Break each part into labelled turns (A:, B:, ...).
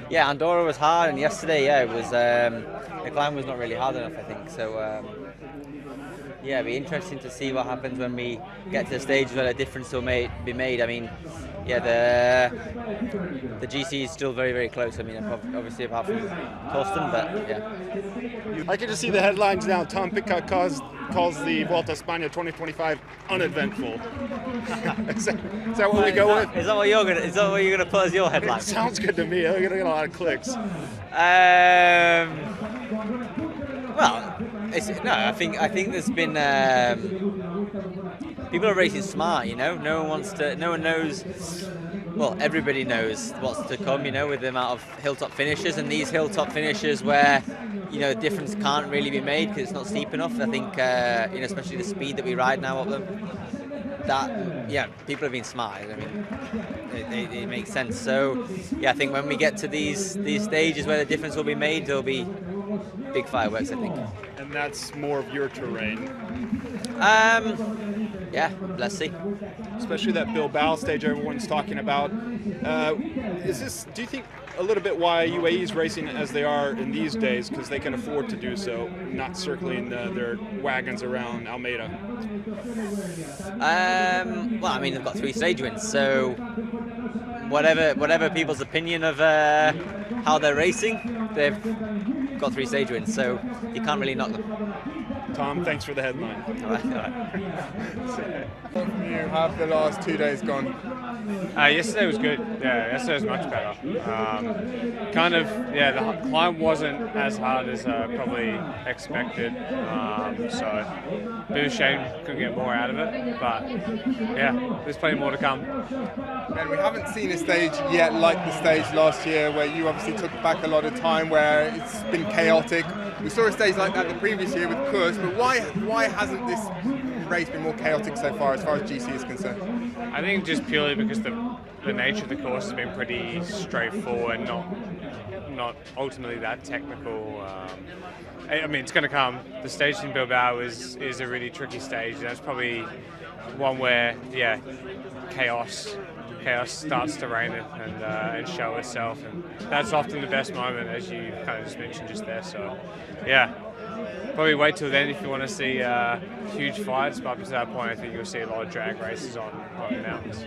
A: Yeah, Andorra was hard, and yesterday, it was the climb was not really hard enough, I think. So yeah, it'll be interesting to see what happens when we get to the stage where a difference will be made. I mean, yeah, the GC is still very, very close. I mean, obviously apart from Torsten, but yeah.
B: I can just see the headlines now. Tom Pidcock calls the Vuelta España 2025 uneventful. is that what we go with?
A: Is that what you're gonna put as your headline?
B: It sounds good to me. I'm gonna get a lot of clicks.
A: Well, I think there's been people are racing smart. No one knows. Well, everybody knows what's to come. With the amount of hilltop finishes, and these hilltop finishes where the difference can't really be made because it's not steep enough. I think especially the speed that we ride now up them. People have been smart. I mean, it makes sense. So yeah, I think when we get to these stages where the difference will be made, there'll be big fireworks, I think.
B: And that's more of your terrain.
A: Yeah, let's see.
B: Especially that Bilbao stage everyone's talking about. Do you think a little bit why UAE is racing as they are in these days, because they can afford to do so, not circling their wagons around Almeida?
A: Well, I mean, they've got 3 stage wins, so whatever people's opinion of how they're racing, they've got 3 stage wins, so you can't really knock them.
B: Tom, thanks for the headline.
A: All right.
C: You have the last 2 days gone?
D: Yesterday was good. Yeah, yesterday was much better. The climb wasn't as hard as probably expected. So, a bit of a shame couldn't get more out of it. But yeah, there's plenty more to come.
C: And we haven't seen a stage yet like the stage last year, where you obviously took back a lot of time, where it's been chaotic. We saw a stage like that the previous year with Kurs, but why hasn't this race been more chaotic so far as GC is concerned?
D: I think just purely because the nature of the course has been pretty straightforward, not ultimately that technical. I mean, it's going to come. The stage in Bilbao is a really tricky stage. That's probably one where, chaos starts to reign and show itself, and that's often the best moment, as you kind of just mentioned just there. So, yeah, probably wait till then if you want to see huge fights. But up to that point, I think you'll see a lot of drag races on the mountains.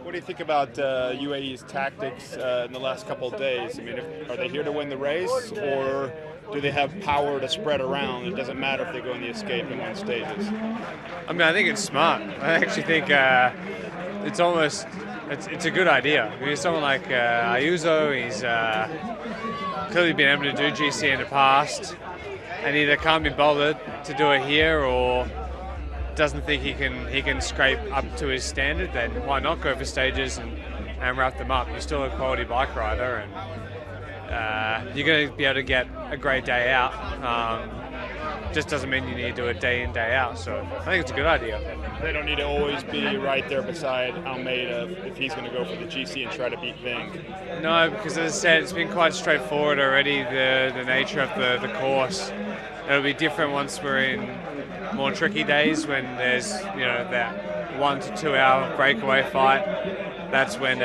B: What do you think about UAE's tactics in the last couple of days? I mean, are they here to win the race, or do they have power to spread around? It doesn't matter if they go in the escape and win stages.
D: I mean, I think it's smart. I actually think it's a good idea. I mean, someone like Ayuso, he's clearly been able to do GC in the past, and either can't be bothered to do it here, or doesn't think he can scrape up to his standard. Then why not go for stages and wrap them up? You're still a quality bike rider, and you're going to be able to get a great day out. Just doesn't mean you need to do it day in, day out. So I think it's a good idea.
B: They don't need to always be right there beside Almeida if he's going to go for the GC and try to beat Vink.
D: No, because as I said, it's been quite straightforward already, the nature of the course. It'll be different once we're in more tricky days, when there's that 1 to 2 hour breakaway fight. That's when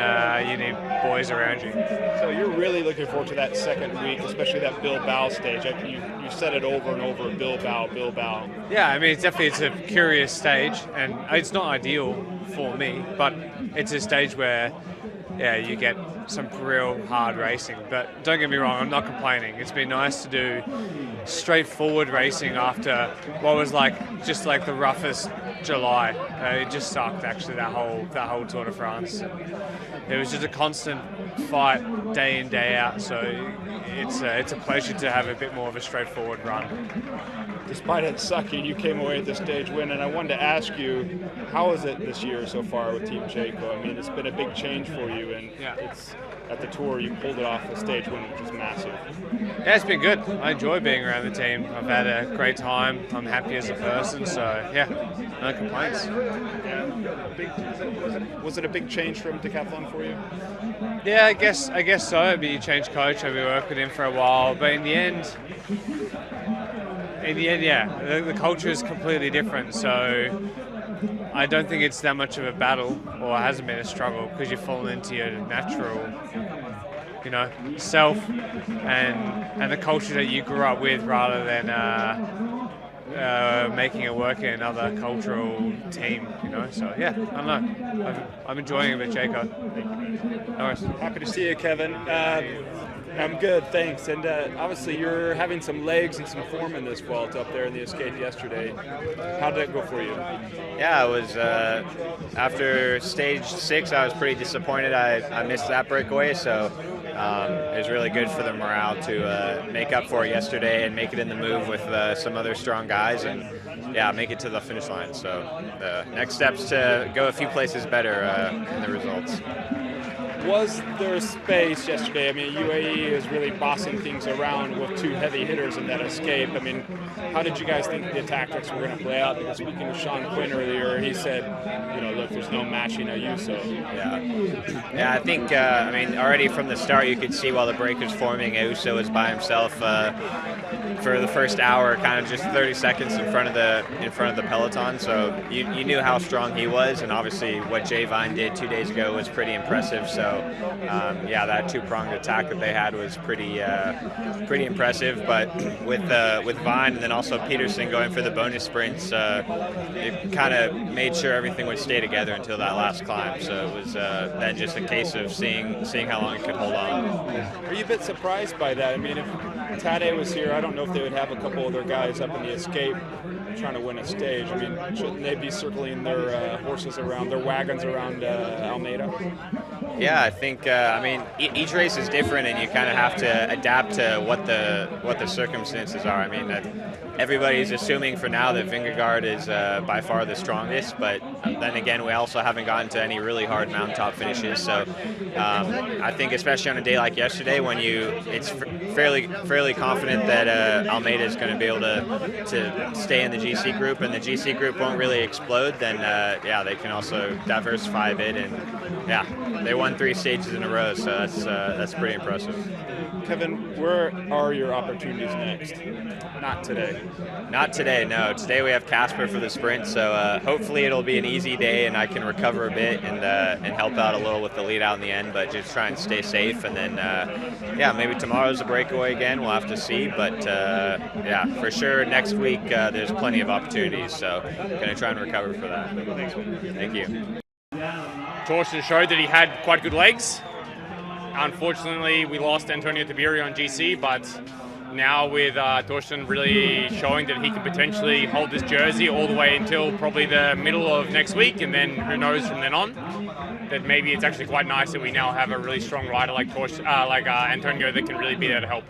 D: you need boys around you.
B: So you're really looking forward to that second week, especially that Bilbao stage. You said it over and over, Bilbao.
D: Yeah, I mean, it's a curious stage, and it's not ideal for me, but it's a stage where you get some real hard racing. But don't get me wrong, I'm not complaining. It's been nice to do straightforward racing after what was just like the roughest July. It just sucked, actually, that whole Tour de France. It was just a constant fight day in, day out. So it's a pleasure to have a bit more of a straightforward run.
B: Despite it sucking, you came away with the stage win, and I wanted to ask you, how is it this year so far with Team Jayco? I mean, it's been a big change for you, and it's at the Tour you pulled it off the stage win, which is massive.
D: Yeah, it's been good. I enjoy being around the team. I've had a great time. I'm happy as a person, so yeah, no complaints.
B: Was it a big change from Decathlon for you?
D: Yeah, I guess so. You change coach, I've been working with him for a while, but in the end, yeah, the culture is completely different. So I don't think it's that much of a battle, or hasn't been a struggle, because you've fallen into your self and the culture that you grew up with, rather than making it work in another cultural team. So yeah, I don't know. I'm enjoying it with Jaco. No worries.
B: Happy to see you, Kevin. I'm good, thanks. And obviously you're having some legs and some form in this Vuelta up there in the escape yesterday. How did it go for you?
E: Yeah, it was after stage 6, I was pretty disappointed. I missed that breakaway, so it was really good for the morale to make up for it yesterday and make it in the move with some other strong guys, and yeah, make it to the finish line. So the next step's to go a few places better in the results.
B: Was there space yesterday? I mean, UAE is really bossing things around with 2 heavy hitters in that escape. I mean, how did you guys think the tactics were going to play out? Because speaking with Sean Quinn earlier, he said, look, there's no matching Ayuso.
E: Yeah, I think, already from the start you could see while the break was forming, Ayuso was by himself for the first hour, kind of just 30 seconds in front of the peloton. So you knew how strong he was, and obviously what Jay Vine did 2 days ago was pretty impressive. So that 2-pronged attack that they had was pretty impressive. But with Vine and then also Peterson going for the bonus sprints, it kind of made sure everything would stay together until that last climb. So it was then just a case of seeing how long it could hold on.
B: Are you a bit surprised by that? I mean, if Tadej was here, I don't know if they would have a couple of their guys up in the escape trying to win a stage. I mean, shouldn't they be circling their horses around, their wagons around Almeida?
E: Yeah, I think each race is different, and you kind of have to adapt to what the circumstances are. I mean, everybody's assuming for now that Vingegaard is by far the strongest, but then again, we also haven't gotten to any really hard mountaintop finishes. So I think especially on a day like yesterday, when it's fairly confident that Almeida is going to be able to stay in the GC group, and the GC group won't really explode, then they can also diversify a bit, and they won 3 stages in a row, so that's pretty impressive.
B: Kevin, where are your opportunities next? Not today.
E: Not today, no. Today we have Casper for the sprint, so hopefully it'll be an easy day and I can recover a bit and help out a little with the lead out in the end, but just try and stay safe. And then, maybe tomorrow's a breakaway again. We'll have to see, but for sure next week there's plenty of opportunities, so going to try and recover for that. Thank you.
F: Torsten showed that he had quite good legs. Unfortunately, we lost Antonio Tabiri on GC, but now with Torsten really showing that he can potentially hold this jersey all the way until probably the middle of next week, and then who knows from then on, that maybe it's actually quite nice that we now have a really strong rider like Antonio that can really be there to help.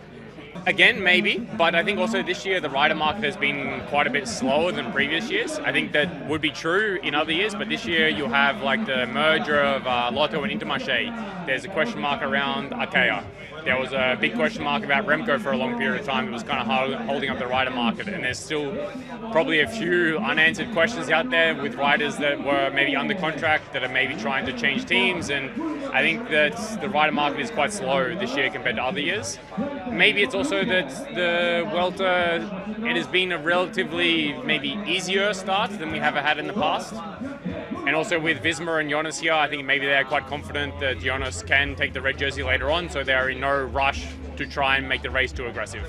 F: Again, maybe, but I think also this year the rider market has been quite a bit slower than previous years. I think that would be true in other years, but this year you'll have like the merger of Lotto and Intermarché. There's a question mark around Arkea. There was a big question mark about Remco for a long period of time. It was kind of holding up the rider market, and there's still probably a few unanswered questions out there with riders that were maybe under contract that are maybe trying to change teams, and I think that the rider market is quite slow this year compared to other years. Maybe it's also that the Vuelta, it has been a relatively maybe easier start than we have had in the past. And also with Visma and Jonas here, I think maybe they're quite confident that Jonas can take the red jersey later on, so they're in no rush to try and make the race too aggressive.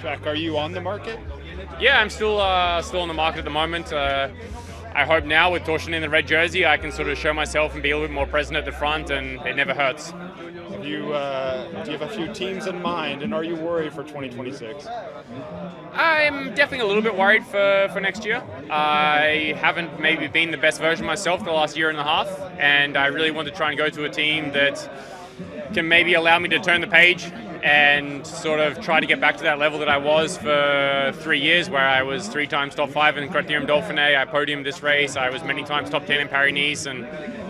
B: Jack, are you on the market?
F: Yeah, I'm still on the market at the moment. I hope now with Torsten in the red jersey, I can sort of show myself and be a little bit more present at the front, and it never hurts.
B: Do you have a few teams in mind, and are you worried for 2026?
F: I'm definitely a little bit worried for next year. I haven't maybe been the best version of myself the last year and a half, and I really want to try and go to a team that can maybe allow me to turn the page and sort of try to get back to that level that I was for 3 years, where I was 3 times top 5 in Criterium Dauphiné. I podiumed this race. I was many times top 10 in Paris-Nice, and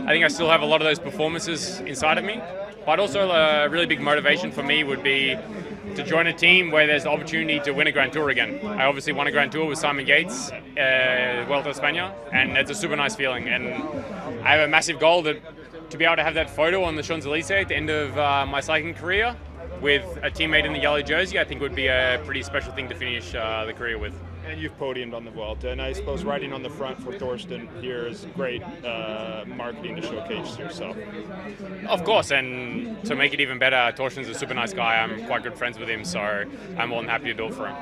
F: I think I still have a lot of those performances inside of me. But also a really big motivation for me would be to join a team where there's the opportunity to win a Grand Tour again. I obviously won a Grand Tour with Simon Yates, Vuelta España, and it's a super nice feeling. And I have a massive goal to be able to have that photo on the Champs-Élysées at the end of my cycling career with a teammate in the yellow jersey. I think would be a pretty special thing to finish the career with.
B: And you've podiumed on the Vuelta, and I suppose riding on the front for Thorsten here is great marketing to showcase yourself.
F: Of course, and to make it even better, Torsten's a super nice guy. I'm quite good friends with him, so I'm more than happy to do it for him.